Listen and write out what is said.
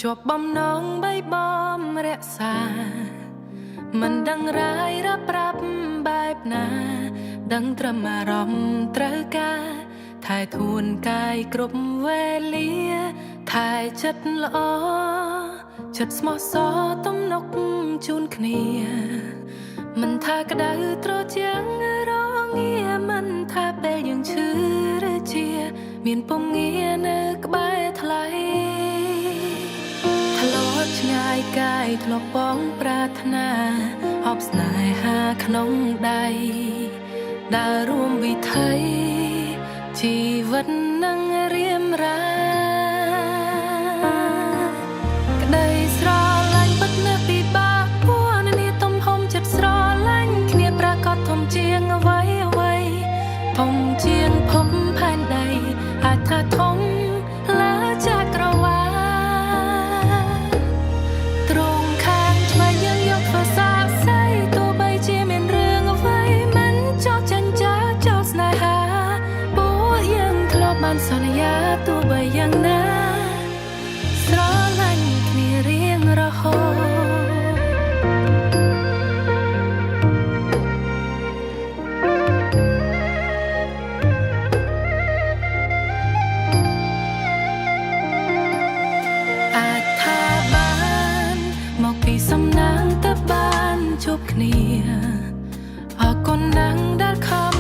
ជាប់បំណងបីបំរក្សាមិនដឹងរាយរាប់ប្រាប់បែបណាដឹងត្រឹមអារម្មណ៍ត្រូវការថែធួនកាយគ្រប់វេលាថែចិត្តល្អចិត្តស្មោះសរទំនុកជូនគ្នាមិនថាក្តៅត្រជាងរងាមិនថាពេលយើងឈឺឬជាមានពងងារនៅក្បែរថ្លៃធ្លាប់ឆ្ងាយកាយធ្លាប់បងប្រាថ្នាអបស្នេហាក្នុងដៃដើររួមវិថីជីវិតនឹងរៀមរាក្តីស្រឡាញ់ពិតណាស់ពិបាកពួរនាទំហំចិត្តស្រឡាញ់គ្នាប្រកាសធំជាងអ្វីអ្វីធំជាងភពផែនដីអាចថាធំលើចក្រវាឡទ្រង់ខាងឆ្វេងយើងយកធ្វើសាស្អីទោះបីជាមានរឿងអ្វីមិនចោលចាញ់ចាចោលស្នេហាពួកយើងធ្លាប់បានសន្យាទោះបីយ៉ាងណាស្រឡាញ់គ្នារៀងរហូតអាចថាបានមកពីសំណាងទៅបានជួបគ្នាអរគុណណាស់ដែលខំ